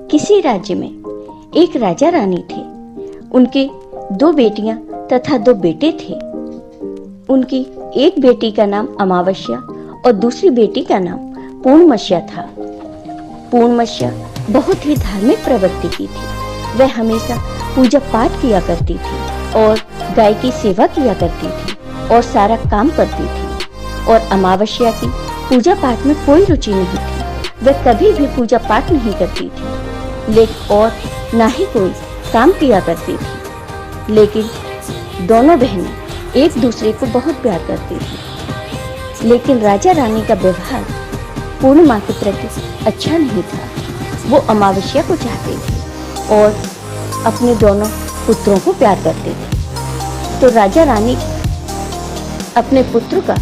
किसी राज्य में एक राजा रानी थे। उनके 2 बेटियां तथा 2 बेटे थे। उनकी एक बेटी का नाम अमावस्या और दूसरी बेटी का नाम पूर्णमस्या था। पूर्णमस्या बहुत ही धार्मिक प्रवृत्ति की थी। वह हमेशा पूजा पाठ किया करती थी और गाय की सेवा किया करती थी और सारा काम करती थी। और अमावस्या की पूजा पाठ में कोई रुचि नहीं थी। वह कभी भी पूजा पाठ नहीं करती थी, लेकिन और ना ही कोई काम किया करती थी। लेकिन दोनों बहनें एक दूसरे को बहुत प्यार करती थी। लेकिन राजा रानी का व्यवहार पूर्णिमा के प्रति अच्छा नहीं था। वो अमावस्या को चाहते थे और अपने दोनों पुत्रों को प्यार करते थे। तो राजा रानी अपने पुत्र का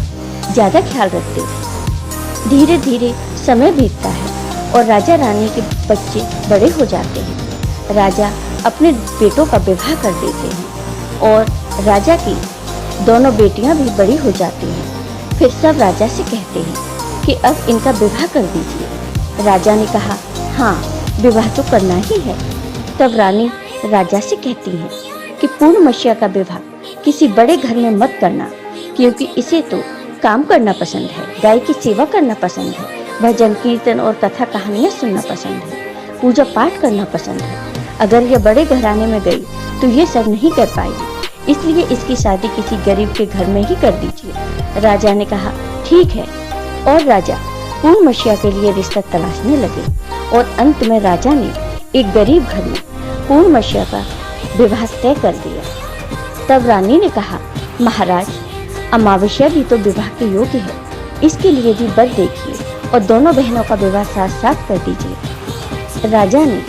ज्यादा ख्याल रखते थे। धीरे धीरे समय बीतता है और राजा रानी के बच्चे बड़े हो जाते हैं। राजा अपने बेटों का विवाह कर देते हैं और राजा की दोनों बेटियां भी बड़ी हो जाती हैं। फिर सब राजा से कहते हैं कि अब इनका विवाह कर दीजिए। राजा ने कहा, हाँ, विवाह तो करना ही है। तब रानी राजा से कहती है कि पूर्णमस्या का विवाह किसी बड़े घर में मत करना, क्योंकि इसे तो काम करना पसंद है, गाय की सेवा करना पसंद है, भजन कीर्तन और कथा कहानियां सुनना पसंद है, पूजा पाठ करना पसंद है। अगर यह बड़े घराने में गई तो ये सब नहीं कर पाएगी, इसलिए इसकी शादी किसी गरीब के घर में ही कर दीजिए। राजा ने कहा, ठीक है। और राजा पूर्णमस्या के लिए रिश्ता तलाशने लगे और अंत में राजा ने एक गरीब घर में पूर्णमस्या का विवाह तय कर दिया। तब रानी ने कहा, महाराज, अमावस्या भी तो विवाह के योग्य है, इसके लिए भी वर देखिए और दोनों बहनों का विवाह साथ साथ कर दीजिए। राजा ने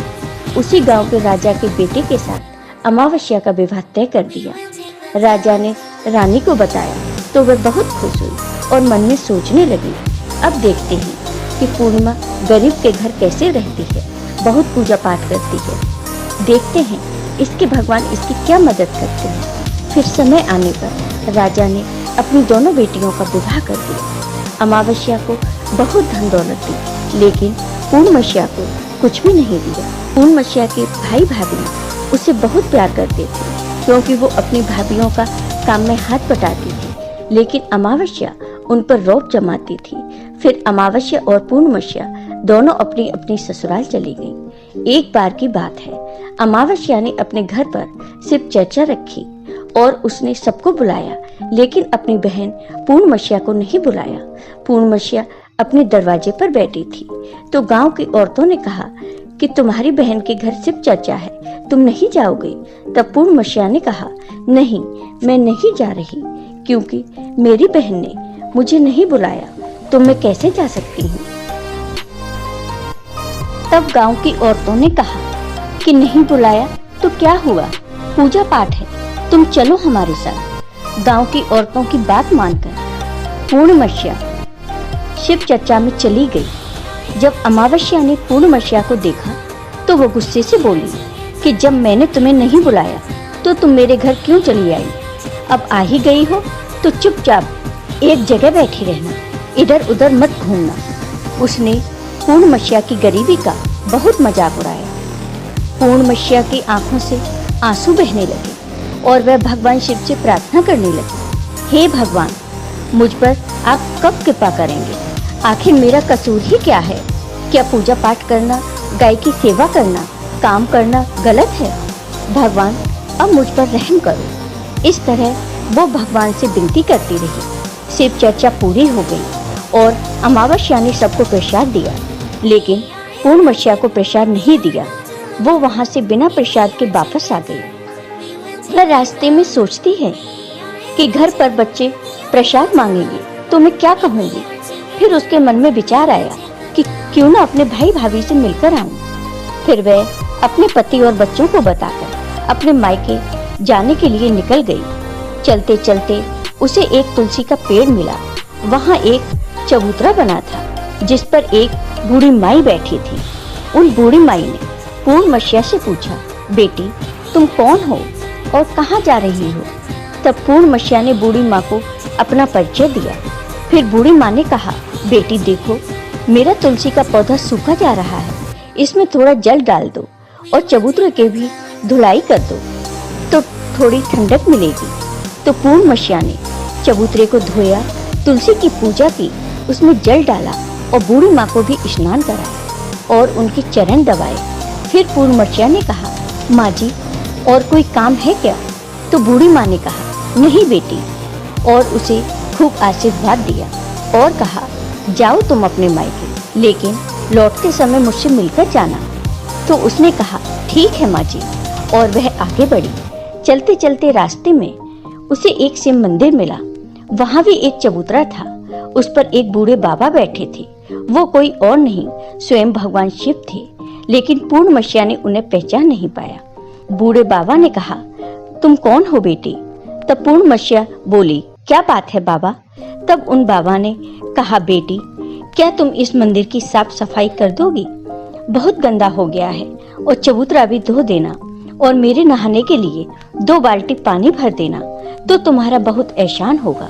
उसी गांव के राजा के बेटे के साथ अमावस्या का विवाह तय कर दिया। राजा ने रानी को बताया तो वह बहुत खुश हुई और मन में सोचने लगी, अब देखते हैं कि पूर्णिमा गरीब के घर कैसे रहती है, बहुत पूजा पाठ करती है। देखते हैं इसके भगवान इसकी क्या मदद करते हैं। फिर समय आने पर राजा ने अपनी दोनों बेटियों का विवाह कर दिया। अमावस्या को बहुत धन दौलत दी, लेकिन पूर्णमस्या को कुछ भी नहीं दिया। पूर्णमस्या के भाई भाभी उसे बहुत प्यार करते थे, क्योंकि वो अपनी भाभीयों का काम में हाथ बटाती थी, लेकिन अमावस्या उन पर रौब जमाती थी। फिर अमावस्या और पूर्णमस्या दोनों अपनी अपनी ससुराल चली गईं। एक बार की बात है, अमावस्या ने अपने घर पर सिर्फ चर्चा रखी और उसने सबको बुलाया, लेकिन अपनी बहन पूर्णमस्या को नहीं बुलाया। पूर्णमस्या अपने दरवाजे पर बैठी थी तो गांव की औरतों ने कहा कि तुम्हारी बहन के घर सिर्फ चर्चा है, तुम नहीं जाओगे। तब पूर्णमस्या ने कहा, नहीं, मैं नहीं जा रही, क्योंकि मेरी बहन ने मुझे नहीं बुलाया, तो मैं कैसे जा सकती हूँ। तब गांव की औरतों ने कहा कि नहीं बुलाया तो क्या हुआ, पूजा पाठ है, तुम चलो हमारे साथ। गांव की औरतों की बात मानकर पूर्णमस्या शिव चर्चा में चली गई। जब अमावस्या ने पूर्णमस्या को देखा तो वो गुस्से से बोली कि जब मैंने तुम्हें नहीं बुलाया तो तुम मेरे घर क्यों चली आई। अब आ ही गई हो तो चुपचाप एक जगह बैठी रहना, इधर उधर मत घूमना। उसने पूर्णमस्या की गरीबी का बहुत मजाक उड़ाया। पूर्णमस्या की आंखों से आंसू बहने लगे और वह भगवान शिव से प्रार्थना करने लगी, हे भगवान, मुझ पर आप कब कृपा करेंगे। आखिर मेरा कसूर ही क्या है। क्या पूजा पाठ करना, गाय की सेवा करना, काम करना गलत है। भगवान, अब मुझ पर रहम करो। इस तरह वो भगवान से विनती करती रही। शिव चर्चा पूरी हो गई और अमावस्या ने सबको प्रसाद दिया, लेकिन पूर्णमस्या को प्रसाद नहीं दिया। वो वहां से बिना प्रसाद के वापस आ गई। वह रास्ते में सोचती है कि घर पर बच्चे प्रसाद मांगेंगे तो मैं क्या कहूँगी। फिर उसके मन में विचार आया कि क्यों ना अपने भाई भाभी से मिलकर आऊं। फिर वह अपने पति और बच्चों को बताकर अपने मायके जाने के लिए निकल गई। चलते चलते उसे एक तुलसी का पेड़ मिला। वहाँ एक चबूतरा बना था जिस पर एक बूढ़ी माई बैठी थी। उन बूढ़ी माई ने पूर्णमस्या से पूछा, बेटी, तुम कौन हो और कहाँ जा रही हो। तब पूर्णमस्या ने बूढ़ी माँ को अपना परिचय दिया। फिर बूढ़ी माँ ने कहा, बेटी देखो, मेरा तुलसी का पौधा सूखा जा रहा है, इसमें थोड़ा जल डाल दो और चबूतरे के भी धुलाई कर दो तो थोड़ी ठंडक मिलेगी। तो पूर्णमसीहा ने चबूतरे को धोया, तुलसी की पूजा की, उसमें जल डाला और बूढ़ी माँ को भी स्नान कराया और उनके चरण दबाए। फिर पूर्णमसीहा ने कहा, माँ जी और कोई काम है क्या? तो बूढ़ी माँ ने कहा, नहीं बेटी, और उसे खूब आशीर्वाद दिया और कहा, जाओ तुम अपने मायके, लेकिन लौटते समय मुझसे मिलकर जाना। तो उसने कहा, ठीक है माँ जी, और वह आगे बढ़ी। चलते चलते रास्ते में उसे एक शिव मंदिर मिला। वहाँ भी एक चबूतरा था, उस पर एक बूढ़े बाबा बैठे थे। वो कोई और नहीं, स्वयं भगवान शिव थे, लेकिन पूर्णमसीहा ने उन्हें पहचान नहीं पाया। बूढ़े बाबा ने कहा, तुम कौन हो बेटी? तब पूर्णमसीहा बोली, क्या बात है बाबा? तब उन बाबा ने कहा, बेटी क्या तुम इस मंदिर की साफ सफाई कर दोगी? बहुत गंदा हो गया है, और चबूतरा भी धो देना, और मेरे नहाने के लिए 2 बाल्टी पानी भर देना, तो तुम्हारा बहुत एहसान होगा।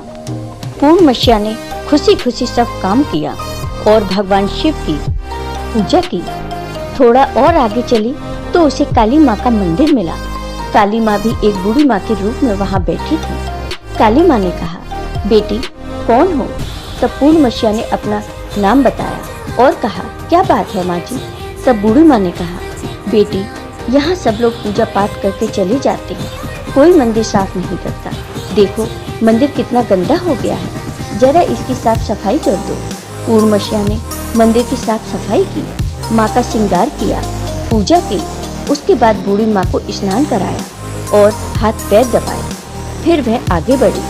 पूर्णमसीहा ने खुशी खुशी सब काम किया और भगवान शिव की पूजा की। थोड़ा और आगे चली तो उसे काली माँ का मंदिर मिला। काली माँ भी एक बूढ़ी माँ के रूप में वहाँ बैठी थी। काली माँ ने कहा, बेटी कौन हो? तब पूर्णमसीहा ने अपना नाम बताया और कहा, क्या बात है माँ जी? तब बूढ़ी माँ ने कहा, बेटी यहाँ सब लोग पूजा पाठ करके चले जाते हैं, कोई मंदिर साफ नहीं करता। देखो मंदिर कितना गंदा हो गया है, जरा इसकी साफ सफाई कर दो। पूर्णमसीहा ने मंदिर की साफ सफाई की, माँ का श्रृंगार किया, पूजा की। उसके बाद बूढ़ी माँ को स्नान कराया और हाथ पैर दबाए। फिर वह आगे बढ़ी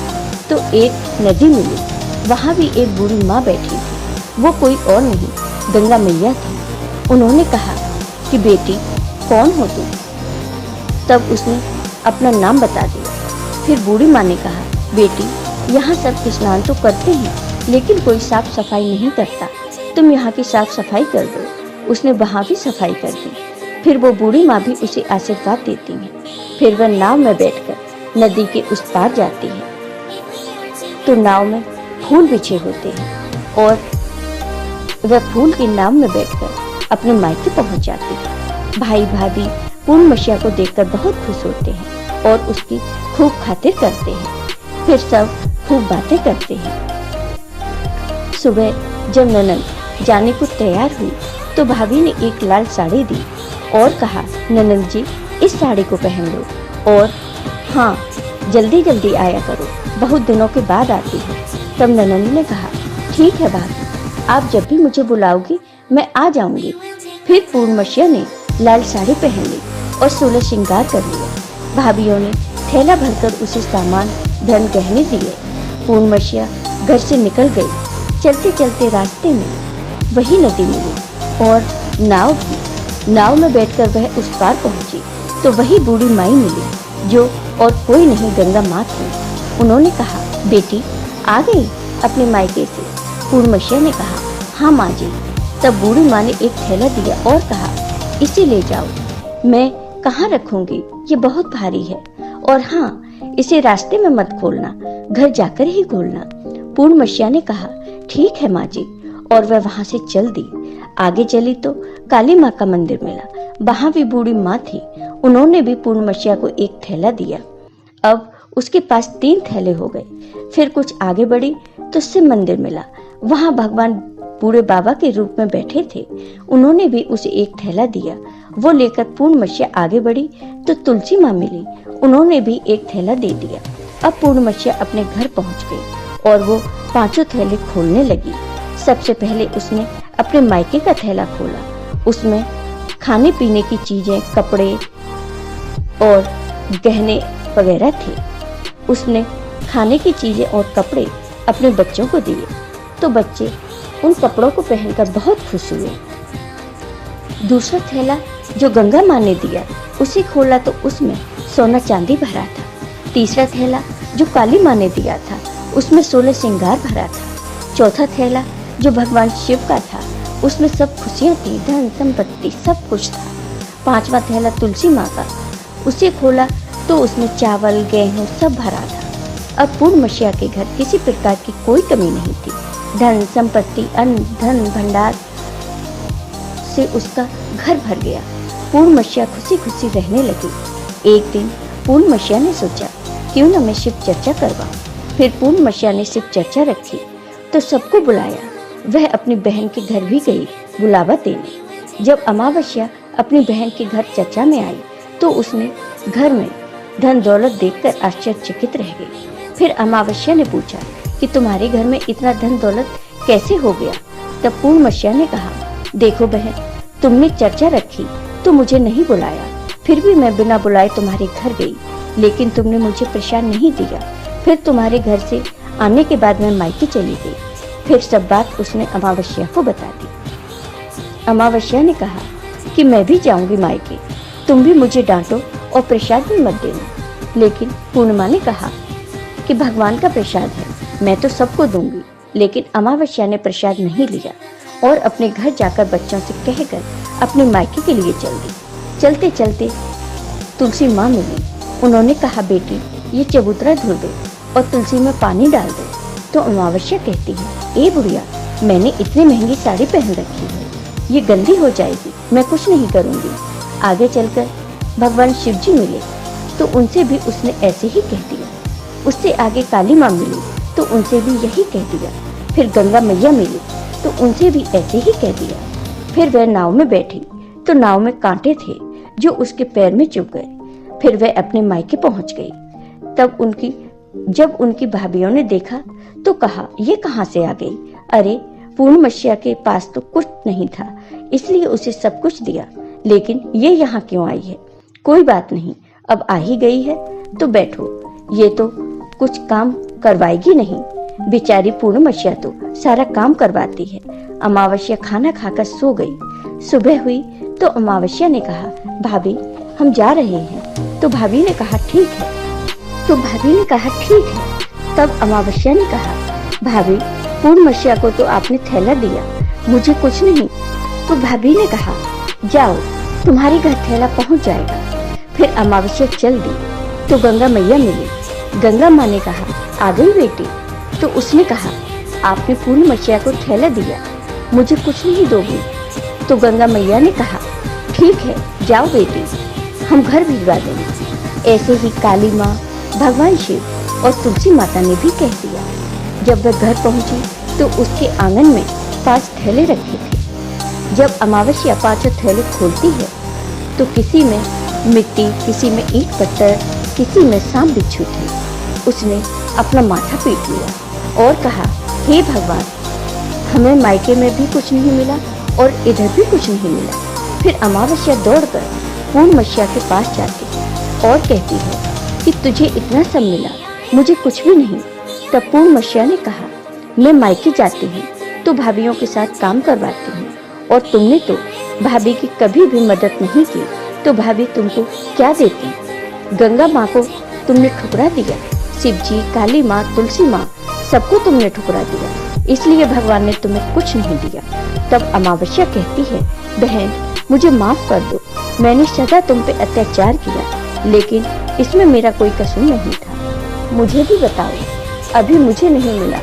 तो एक नदी मिली। वहाँ भी एक बूढ़ी माँ बैठी थी। वो कोई और नहीं, गंगा मैया थी। उन्होंने कहा कि बेटी कौन हो तुम? तब उसने अपना नाम बता दिया। फिर बूढ़ी माँ ने कहा, बेटी यहाँ सब स्नान तो करते हैं, लेकिन कोई साफ सफाई नहीं करता, तुम यहाँ की साफ सफाई कर दो। उसने वहाँ भी सफाई कर दी। फिर वो बूढ़ी माँ भी उसे आशीर्वाद देती है। फिर वह नाव में बैठकर नदी के उस पार जाती है तो नाव में फूल बिछे होते हैं और वह फूल की नाव में बैठकर अपने मायके पहुंच जाती है। भाई भाभी पूर्णमसीहा को देखकर बहुत खुश होते हैं और उसकी खूब खातिर करते हैं। फिर सब खूब बातें करते हैं। सुबह जब ननद जाने को तैयार हुई तो भाभी ने एक लाल साड़ी दी और कहा, ननद जी इस साड़ी को पहन लो, और हाँ जल्दी जल्दी आया करो, बहुत दिनों के बाद आती है। तब ननद ने कहा, ठीक है भाभी, आप जब भी मुझे बुलाओगी मैं आ जाऊंगी। फिर पूर्णमसीहा ने लाल साड़ी पहन ली और 16 श्रृंगार कर लिया। भाभीियों ने थैला भरकर उसे सामान धन गहने दिए। पूर्णमसीहा घर से निकल गई। चलते चलते रास्ते में वही नदी मिली और नाव में बैठकर वह उस पार पहुंची तो वही बूढ़ी माई मिली, जो और कोई नहीं गंगा माँ थी। उन्होंने कहा, बेटी आ गई अपने मायके से? पूर्णमसीहा ने कहा, हाँ माँ जी। तब बूढ़ी माँ ने एक थैला दिया और कहा, इसे ले जाओ। मैं कहाँ रखूंगी, ये बहुत भारी है, और हाँ इसे रास्ते में मत खोलना, घर जाकर ही खोलना। पूर्णमसीहा ने कहा, ठीक है माँ जी, और वह वहां से चल दी। आगे चली तो काली माँ का मंदिर मिला। वहां भी बूढ़ी माँ थी। उन्होंने भी पूर्णमसीहा को एक थैला दिया। अब उसके पास 3 थैले हो गए। फिर कुछ आगे बढ़ी तो शिव मंदिर मिला। वहां भगवान बूढ़े बाबा के रूप में बैठे थे। उन्होंने भी उसे एक थैला दिया। वो लेकर पूर्णमसीहा आगे बढ़ी तो तुलसी माँ मिली। उन्होंने भी एक थैला दे दिया। अब पूर्णमसीहा अपने घर पहुंच गई और वो 5 थैले खोलने लगी। सबसे पहले उसने अपने मायके का थैला खोला। उसमें खाने पीने की चीजें, कपड़े और गहने वगैरह थे। उसने खाने की चीजें और कपड़े अपने बच्चों को दिए तो बच्चे उन कपड़ों को पहनकर बहुत खुश हुए। दूसरा थैला जो गंगा माँ ने दिया उसे खोला तो उसमें सोना चांदी भरा था। तीसरा थैला जो काली माँ ने दिया था उसमें 16 श्रृंगार भरा था। चौथा थैला जो भगवान शिव का था उसमें सब खुशियाँ थी, धन संपत्ति सब कुछ था। 5वां थैला तुलसी माँ का, उसे खोला तो उसमें चावल गेहूँ सब भरा था। अब पूर्णमसीहा के घर किसी प्रकार की कोई कमी नहीं थी। धन संपत्ति, अन्न धन भंडार से उसका घर भर गया। पूर्णमस्या खुशी खुशी रहने लगी। एक दिन पूर्णमस्या ने सोचा, क्यों न मैं शिव चर्चा करवाऊं। फिर पूर्णमस्या ने शिव चर्चा रखी तो सबको बुलाया। वह अपनी बहन के घर भी गई बुलावा देने। जब अमावस्या अपनी बहन के घर चर्चा में आई तो उसने घर में धन दौलत देखकर आश्चर्यचकित रह गई। फिर अमावस्या ने पूछा कि तुम्हारे घर में इतना धन दौलत कैसे हो गया। तब पूर्णमस्या ने कहा, देखो बहन, तुमने चर्चा रखी तो मुझे नहीं बुलाया, फिर भी मैं बिना बुलाए तुम्हारे घर गई, लेकिन तुमने मुझे प्रसाद नहीं दिया। फिर तुम्हारे घर से आने के बाद मैं मायके चली गई। फिर सब बात उसने अमावस्या को बता दी। अमावस्या ने कहा कि मैं भी जाऊंगी मायके, तुम भी मुझे डांटो और प्रसाद भी मत देना। लेकिन पूर्णिमा ने कहा कि भगवान का प्रसाद है, मैं तो सबको दूंगी। लेकिन अमावस्या ने प्रसाद नहीं लिया और अपने घर जाकर बच्चों से कहकर अपने मायके के लिए चल दी। चलते चलते तुलसी माँ मिली। उन्होंने कहा, बेटी ये चबूतरा धुल दो और तुलसी में पानी डाल दो। तो अमावस्या कहती है, ए बुढ़िया, मैंने इतनी महंगी साड़ी पहन रखी है, ये गंदी हो जाएगी, मैं कुछ नहीं करूंगी। आगे चलकर भगवान शिव जी मिले तो उनसे भी उसने ऐसे ही कह दिया। उससे आगे काली माँ मिली तो उनसे भी यही कह दिया। फिर गंगा मैया मिली तो उनसे भी ऐसे ही कह दिया। फिर वह नाव में बैठी तो नाव में कांटे थे जो उसके पैर में चुभ गए। फिर वह अपने मायके पहुंच गई। जब उनकी भाभियों ने देखा तो कहा, ये कहाँ से आ गई? अरे पूर्णमस्या के पास तो कुछ नहीं था, इसलिए उसे सब कुछ दिया, लेकिन ये यहाँ क्यों आई है? कोई बात नहीं, अब आ ही गई है तो बैठो, ये तो कुछ काम करवाएगी नहीं। बेचारी पूर्णमस्या तो सारा काम करवाती है। अमावस्या खाना खाकर सो गई। सुबह हुई तो अमावस्या ने कहा, भाभी हम जा रहे हैं। तो भाभी ने कहा, ठीक है। तब अमावस्या ने कहा, भाभी पूर्णमस्या को तो आपने थैला दिया, मुझे कुछ नहीं। तो भाभी ने कहा, जाओ तुम्हारे घर थैला पहुंच जाएगा। फिर अमावस्या चल दी तो गंगा मैया मिली। गंगा माँ ने कहा, आ गई बेटी? तो उसने कहा, आपने पूर्णमस्या को थैला दिया, मुझे कुछ नहीं दोगी? तो गंगा मैया ने कहा, ठीक है, जाओ बेटी, हम घर भिजवा देंगे। ऐसे ही काली माँ, भगवान शिव और तुलसी माता ने भी कह दिया। जब वह घर पहुंची तो उसके आंगन में 5 थैले रखे थे। जब अमावस्या 5 थैले खोलती है तो किसी में मिट्टी, किसी में ईंट पत्थर, किसी में सांप बिच्छू थे। उसने अपना माथा पीट लिया और कहा, हे भगवान, हमें मायके में भी कुछ नहीं मिला और इधर भी कुछ नहीं मिला। फिर अमावस्या दौड़कर पूर्णमस्या के पास जाती और कहती है कि तुझे इतना सब मिला, मुझे कुछ भी नहीं। तब पूर्णमस्या ने कहा, मैं मायके जाती हूँ तो भाभीयों के साथ काम करवाती हूँ, और तुमने तो भाभी की कभी भी मदद नहीं की, तो भाभी तुमको क्या देती? गंगा माँ को तुमने ठुकरा दिया, शिव जी, काली माँ, तुलसी माँ, सबको तुमने ठुकरा दिया, इसलिए भगवान ने तुम्हें कुछ नहीं दिया। तब अमावस्या कहती है, बहन मुझे माफ कर दो, मैंने सदा तुम पे अत्याचार किया, लेकिन इसमें मेरा कोई कसूर नहीं था। मुझे भी बताओ, अभी मुझे नहीं मिला,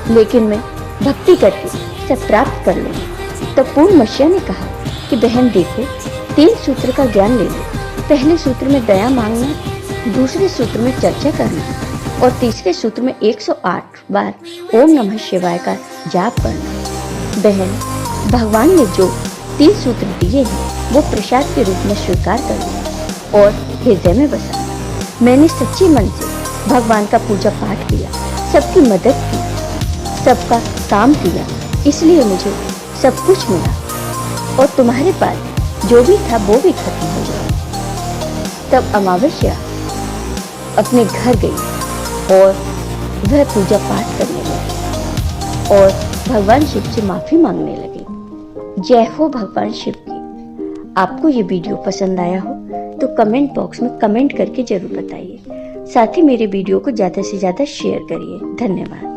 लेकिन मैं भक्ति करके सब प्राप्त कर लूंगी। तब पूर्णमस्या ने कहा कि बहन देखो, 3 सूत्र का ज्ञान ले लो। पहले सूत्र में दया मांगना, दूसरे सूत्र में चर्चा करना और तीसरे सूत्र में 108 बार ओम नमः शिवाय का जाप करना। बहन, भगवान ने जो 3 सूत्र दिए हैं वो प्रसाद के रूप में स्वीकार करना और हृदय में बसाना। मैंने सच्चे मन से भगवान का पूजा पाठ किया, सबकी मदद की, सबका काम किया, इसलिए मुझे सब कुछ मिला और तुम्हारे पास जो भी था वो भी खत्म हो गया। तब अमावस्या अपने घर गई और वह पूजा पाठ करने लगी और भगवान शिव से माफी मांगने लगी। जय हो भगवान शिव की। आपको ये वीडियो पसंद आया हो तो कमेंट बॉक्स में कमेंट करके जरूर बताइए। साथ ही मेरे वीडियो को ज़्यादा से ज़्यादा शेयर करिए। धन्यवाद।